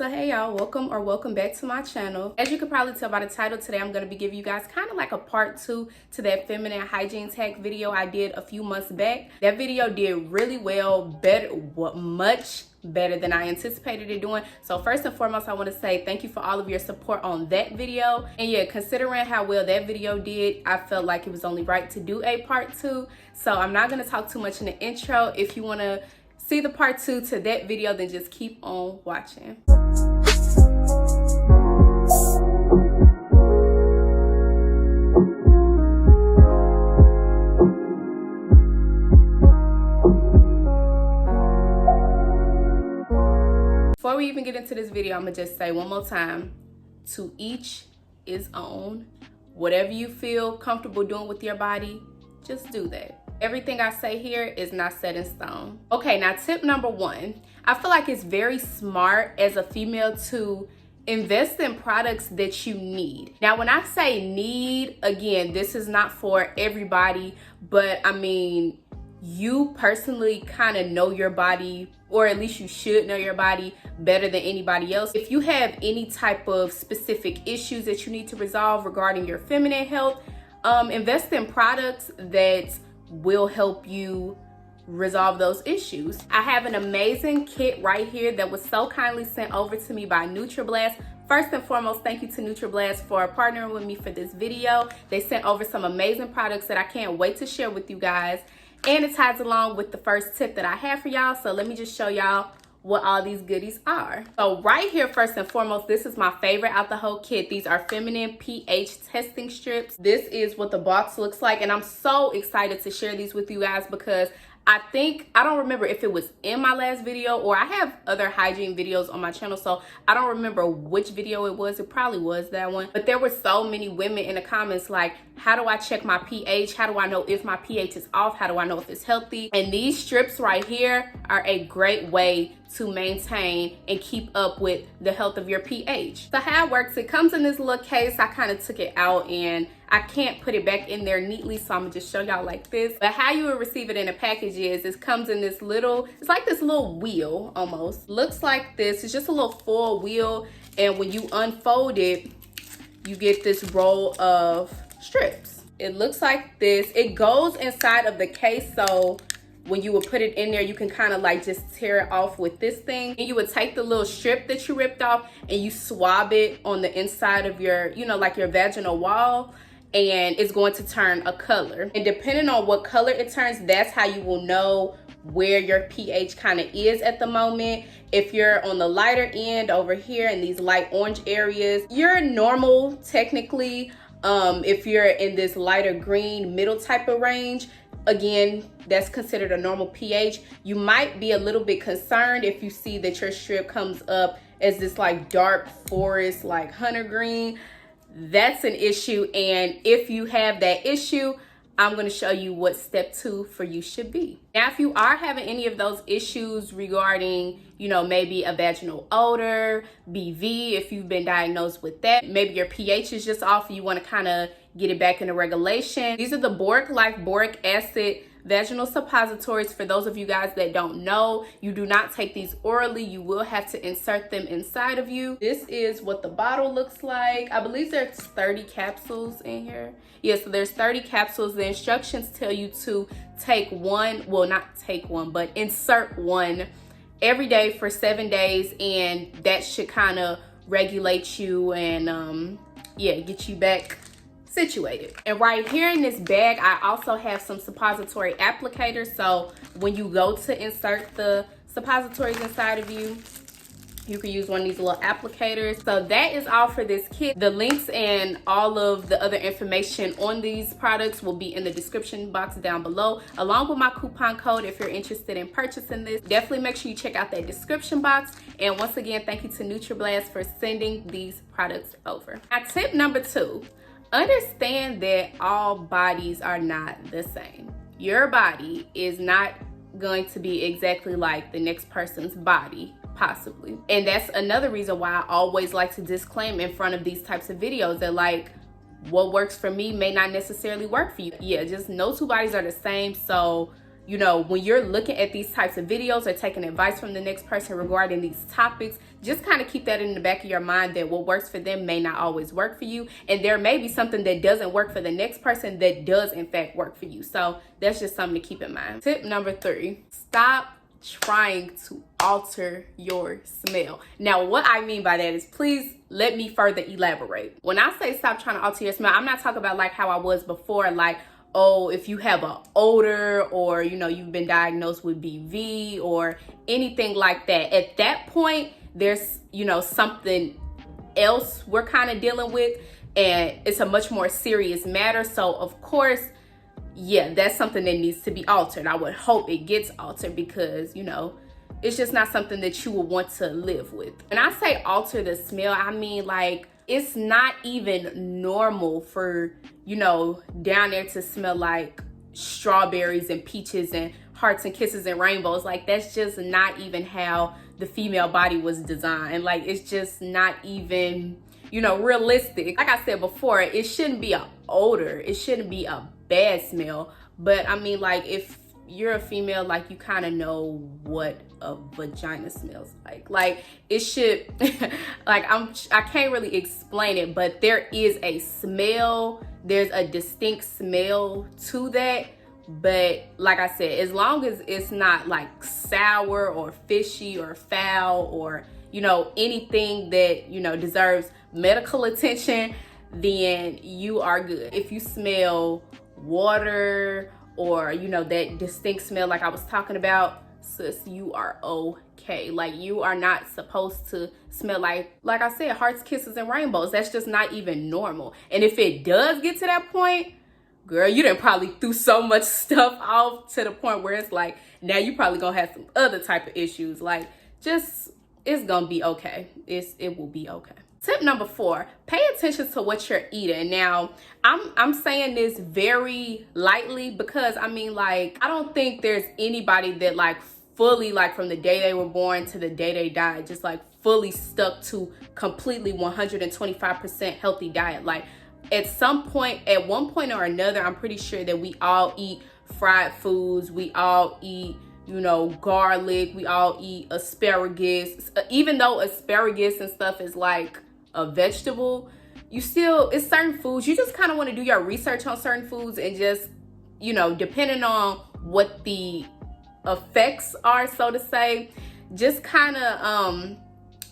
So hey y'all, welcome back to my channel. As you can probably tell by the title, today I'm going to be giving you guys kind of like a part 2 to that feminine hygiene tech video I did a few months back. That video did really well, much better than I anticipated it doing. So first and foremost, I want to say thank you for all of your support on that video. And yeah, considering how well that video did, I felt like it was only right to do a part 2. So I'm not going to talk too much in the intro. If you want to see the part 2 to that video, then just keep on watching. Before we even get into this video, I'm gonna just say one more time, to each his own. Whatever you feel comfortable doing with your body, just do that. Everything I say here is not set in stone. Okay, now tip number 1. I feel like it's very smart as a female to invest in products that you need. Now, when I say need, again, this is not for everybody, but I mean, you personally kind of know your body, or at least you should know your body better than anybody else. If you have any type of specific issues that you need to resolve regarding your feminine health, invest in products that will help you resolve those issues. I have an amazing kit right here that was so kindly sent over to me by NutraBlast. First and foremost, thank you to NutraBlast for partnering with me for this video. They sent over some amazing products that I can't wait to share with you guys. And it ties along with the first tip that I have for y'all. So let me just show y'all what all these goodies are. So right here, first and foremost, this is my favorite out the whole kit. These are feminine pH testing strips. This is what the box looks like. And I'm so excited to share these with you guys because I don't remember if it was in my last video, or I have other hygiene videos on my channel, so I don't remember which video it was. It probably was that one. But there were so many women in the comments like, how do I check my pH? How do I know if my pH is off? How do I know if it's healthy? And these strips right here are a great way to maintain and keep up with the health of your pH. So how it works, it comes in this little case. I kind of took it out and I can't put it back in there neatly, so I'm gonna just show y'all like this. But how you would receive it in a package is, it comes in this little, it's like this little wheel almost. Looks like this, it's just a little foil wheel. And when you unfold it, you get this roll of strips. It looks like this. It goes inside of the case, so when you would put it in there, you can kind of like just tear it off with this thing. And you would take the little strip that you ripped off and you swab it on the inside of your, like your vaginal wall, and it's going to turn a color. And depending on what color it turns, that's how you will know where your pH kind of is at the moment. If you're on the lighter end over here in these light orange areas, you're normal technically. If you're in this lighter green middle type of range, again, that's considered a normal pH. You might be a little bit concerned if you see that your strip comes up as this like dark forest, like hunter green. That's an issue. And if you have that issue, I'm going to show you what step 2 for you should be. Now, if you are having any of those issues regarding, maybe a vaginal odor, BV, if you've been diagnosed with that, maybe your pH is just off, you want to kind of get it back into regulation. These are the Boric Life boric acid vaginal suppositories. For those of you guys that don't know, you do not take these orally. You will have to insert them inside of you. This is what the bottle looks like. I believe there's 30 capsules in here. Yeah, so there's 30 capsules. The instructions tell you to take one, well, not take one, but insert one every day for 7 days, and that should kind of regulate you and get you back situated. And right here in this bag, I also have some suppository applicators. So when you go to insert the suppositories inside of you, you can use one of these little applicators. So that is all for this kit. The links and all of the other information on these products will be in the description box down below, along with my coupon code if you're interested in purchasing this. Definitely make sure you check out that description box. And once again, thank you to NutraBlast for sending these products over. Now, tip number 2. Understand that all bodies are not the same. Your body is not going to be exactly like the next person's body, possibly. And that's another reason why I always like to disclaim in front of these types of videos that like, what works for me may not necessarily work for you. Yeah, just no two bodies are the same. So you know, when you're looking at these types of videos or taking advice from the next person regarding these topics, just kind of keep that in the back of your mind that what works for them may not always work for you. And there may be something that doesn't work for the next person that does in fact work for you. So that's just something to keep in mind. Tip number 3, stop trying to alter your smell. Now, what I mean by that is, please let me further elaborate. When I say stop trying to alter your smell, I'm not talking about like how I was before, like, oh, if you have an odor or, you know, you've been diagnosed with BV or anything like that. At that point, there's, you know, something else we're kind of dealing with, and it's a much more serious matter. So of course, yeah, that's something that needs to be altered. I would hope it gets altered because, you know, it's just not something that you would want to live with. When I say alter the smell, I mean like it's not even normal for, you know, down there to smell like strawberries and peaches and hearts and kisses and rainbows. Like that's just not even how the female body was designed. Like it's just not even, you know, realistic. Like I said before, it shouldn't be an odor. It shouldn't be a bad smell. But I mean, like if you're a female, like you kind of know what a vagina smells like. Like it should, like I can't really explain it, but there is a smell. There's a distinct smell to that. But like I said, as long as it's not like sour or fishy or foul or, you know, anything that, you know, deserves medical attention, then you are good. If you smell water or, you know, that distinct smell like I was talking about, sis, you are okay. Like you are not supposed to smell like I said, hearts, kisses, and rainbows. That's just not even normal. And if it does get to that point, girl, you done probably threw so much stuff off to the point where it's like, now you probably gonna have some other type of issues. Like just, it's gonna be okay. It will be okay. Tip number 4, pay attention to what you're eating. Now, I'm saying this very lightly because I mean, like, I don't think there's anybody that like fully, like from the day they were born to the day they died, just like fully stuck to completely 125% healthy diet. Like at some point, at one point or another, I'm pretty sure that we all eat fried foods. We all eat, you know, garlic. We all eat asparagus. Even though asparagus and stuff is like a vegetable, you still, it's certain foods you just kind of want to do your research on certain foods and just, you know, depending on what the effects are, so to say, just kind of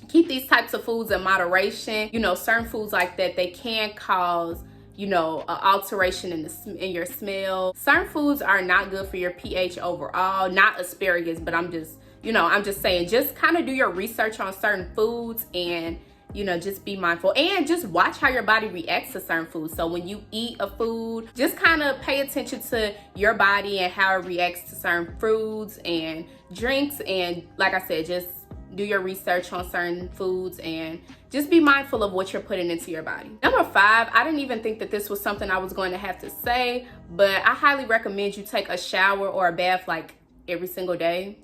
keep these types of foods in moderation. You know, certain foods like that, they can cause, you know, an alteration in your smell. Certain foods are not good for your pH overall. Not asparagus, but I'm just saying, just kind of do your research on certain foods and, you know, just be mindful and just watch how your body reacts to certain foods. So when you eat a food, just kind of pay attention to your body and how it reacts to certain foods and drinks. And like I said, just do your research on certain foods and just be mindful of what you're putting into your body. Number 5, I didn't even think that this was something I was going to have to say, but I highly recommend you take a shower or a bath like every single day,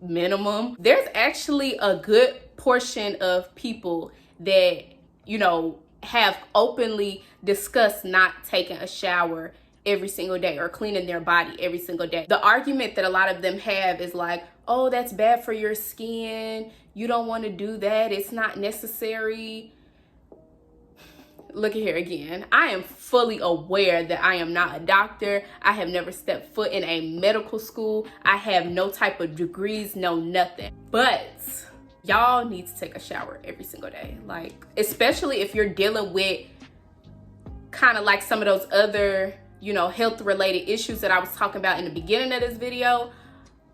minimum. There's actually a good portion of people that, you know, have openly discussed not taking a shower every single day or cleaning their body every single day. The argument that a lot of them have is like, oh, that's bad for your skin. You don't want to do that. It's not necessary. Look at here again. I am fully aware that I am not a doctor. I have never stepped foot in a medical school. I have no type of degrees, no nothing. But y'all need to take a shower every single day. Like, especially if you're dealing with kind of like some of those other, you know, health related issues that I was talking about in the beginning of this video.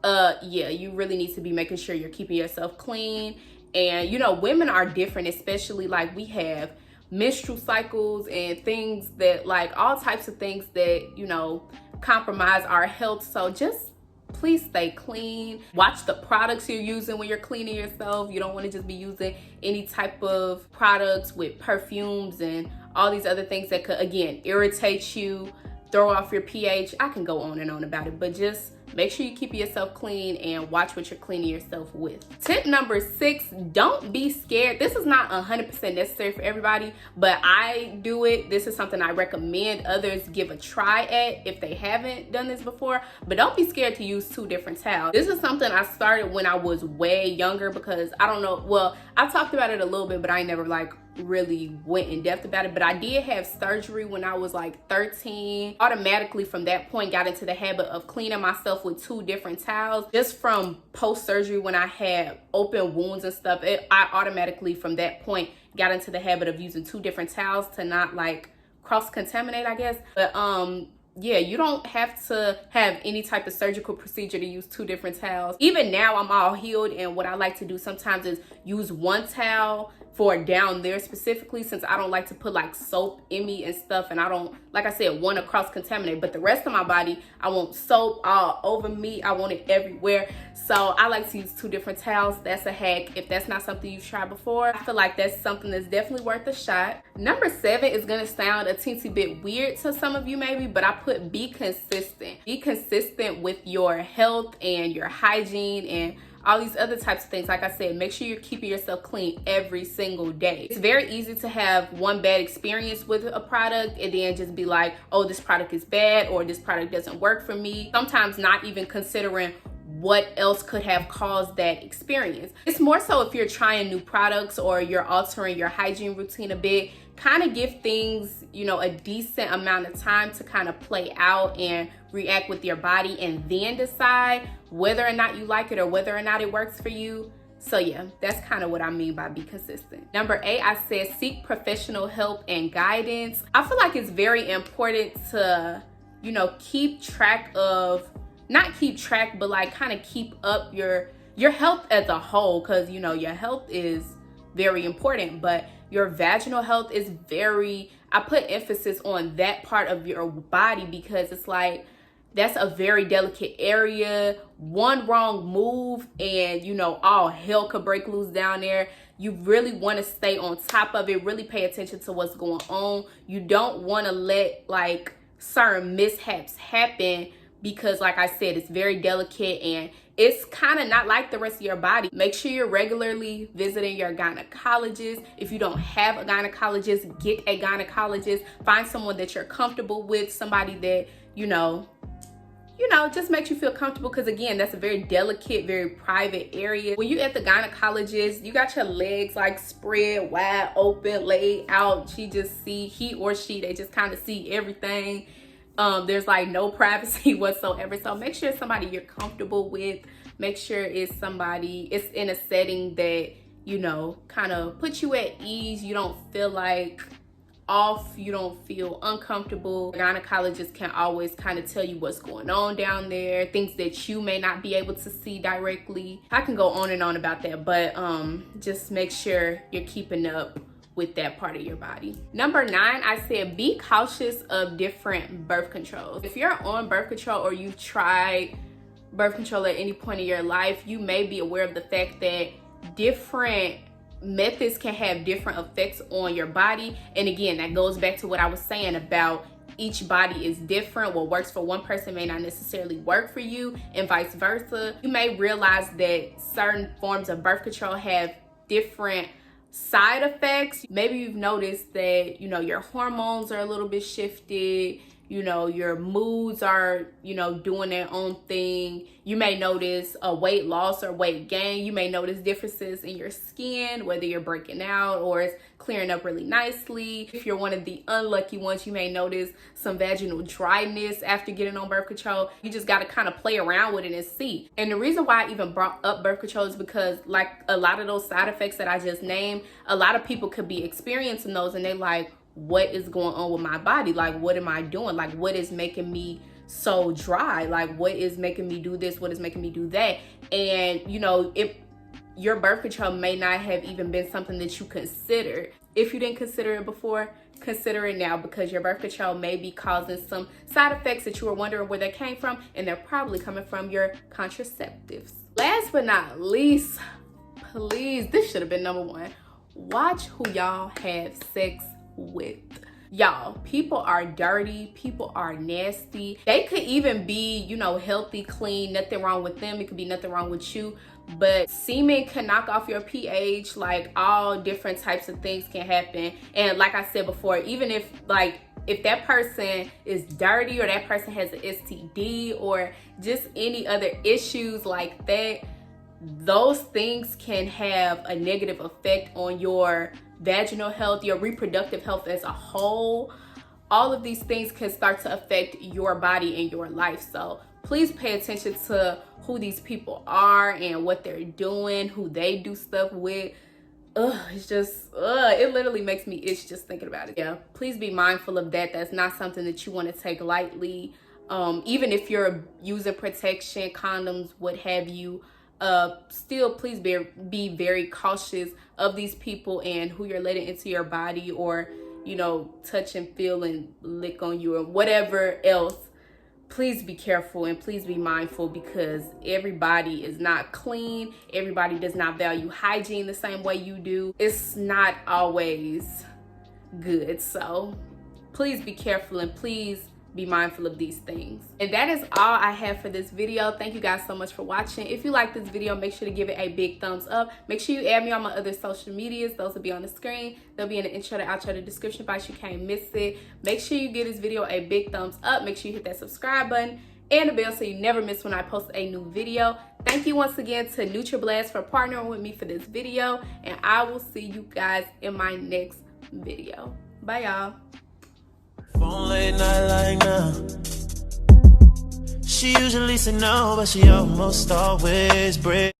Yeah, you really need to be making sure you're keeping yourself clean. And, you know, women are different, especially like we have menstrual cycles and things that, like, all types of things that, you know, compromise our health. So just please stay clean. Watch the products you're using when you're cleaning yourself. You don't want to just be using any type of products with perfumes and all these other things that could, again, irritate you, throw off your pH. I can go on and on about it, but just make sure you keep yourself clean and watch what you're cleaning yourself with. Tip number 6, don't be scared. This is not 100% necessary for everybody, but I do it. This is something I recommend others give a try at if they haven't done this before, but don't be scared to use 2 different towels. This is something I started when I was way younger because I don't know, well, I talked about it a little bit, but I never like really went in depth about it. But I did have surgery when I was like 13. Automatically from that point got into the habit of cleaning myself with 2 different towels. Just from post-surgery when I had open wounds and stuff, I automatically from that point got into the habit of using 2 different towels to not like cross-contaminate, I guess. But yeah, you don't have to have any type of surgical procedure to use 2 different towels. Even now I'm all healed, and what I like to do sometimes is use 1 towel for down there specifically, since I don't like to put like soap in me and stuff, and I don't, like I said, want to cross contaminate. But the rest of my body, I want soap all over me. I want it everywhere. So I like to use 2 different towels. That's a hack. If that's not something you've tried before, I feel like that's something that's definitely worth a shot. Number 7 is gonna sound a teensy bit weird to some of you maybe, but I put be consistent. Be consistent with your health and your hygiene and all these other types of things. Like I said, make sure you're keeping yourself clean every single day. It's very easy to have one bad experience with a product and then just be like, oh, this product is bad, or this product doesn't work for me. Sometimes not even considering what else could have caused that experience. It's more so if you're trying new products or you're altering your hygiene routine a bit, kind of give things, you know, a decent amount of time to kind of play out and react with your body, and then decide whether or not you like it or whether or not it works for you. So yeah, that's kind of what I mean by be consistent. Number 8, I said seek professional help and guidance. I feel like it's very important to, you know, keep track of, not keep track, but like kind of keep up your health as a whole, because you know your health is very important, but your vaginal health is very, I put emphasis on that part of your body because it's like that's a very delicate area. One wrong move and, you know, all hell could break loose down there. You really want to stay on top of it, really pay attention to what's going on. You don't want to let like certain mishaps happen because, like I said, it's very delicate and it's kind of not like the rest of your body. Make sure you're regularly visiting your gynecologist. If you don't have a gynecologist, get a gynecologist. Find someone that you're comfortable with, somebody that, you know, just makes you feel comfortable, because again, that's a very delicate, very private area. When you're at the gynecologist, you got your legs like spread wide open, laid out. He or she, they just kind of see everything. There's like no privacy whatsoever. So make sure it's somebody you're comfortable with. Make sure it's in a setting that, you know, kind of puts you at ease. You don't feel like off, you don't feel uncomfortable. Gynecologists can always kind of tell you what's going on down there, things that you may not be able to see directly. I can go on and on about that, but just make sure you're keeping up with that part of your body. Number 9, I said be cautious of different birth controls. If you're on birth control or you've tried birth control at any point in your life, you may be aware of the fact that different methods can have different effects on your body. And again, that goes back to what I was saying about each body is different. What works for one person may not necessarily work for you, and vice versa. You may realize that certain forms of birth control have different side effects. Maybe you've noticed that, you know, your hormones are a little bit shifted, you know, your moods are, you know, doing their own thing. You may notice a weight loss or weight gain. You may notice differences in your skin, whether you're breaking out or it's clearing up really nicely. If you're one of the unlucky ones, you may notice some vaginal dryness after getting on birth control. You just got to kind of play around with it and see. And the reason why I even brought up birth control is because, like, a lot of those side effects that I just named, a lot of people could be experiencing those and they're like, what is going on with my body? Like, what am I doing? Like, what is making me so dry? Like, what is making me do this? What is making me do that? And, you know, if your birth control may not have even been something that you considered. If you didn't consider it before, consider it now, because your birth control may be causing some side effects that you were wondering where they came from, and they're probably coming from your contraceptives. Last but not least, please, this should have been number 1. Watch who y'all have sex with. Y'all, people are dirty, people are nasty. They could even be, you know, healthy, clean, nothing wrong with them. It could be nothing wrong with you. But semen can knock off your pH. Like, all different types of things can happen. And like I said before, even if that person is dirty, or that person has an STD, or just any other issues like that, those things can have a negative effect on your vaginal health, your reproductive health as a whole. All of these things can start to affect your body and your life. So please pay attention to who these people are and what they're doing, who they do stuff with. It's just, it literally makes me itch just thinking about it. Yeah, please be mindful of that. That's not something that you want to take lightly. Even if you're using protection, condoms, what have you, still please be very cautious of these people and who you're letting into your body, or, you know, touch and feel and lick on you, or whatever else. Please be careful and please be mindful, because everybody is not clean. Everybody does not value hygiene the same way you do. It's not always good. So please be careful and please be mindful of these things. And that is all I have for this video. Thank you guys so much for watching. If you like this video, make sure to give it a big thumbs up. Make sure you add me on my other social medias. Those will be on the screen. They'll be in the intro to outro, the description box. You can't miss it. Make sure you give this video a big thumbs up. Make sure you hit that subscribe button and the bell so you never miss when I post a new video. Thank you once again to NutraBlast for partnering with me for this video, and I will see you guys in my next video. Bye, y'all. Phone late night like now. She usually say no, but she almost always breaks.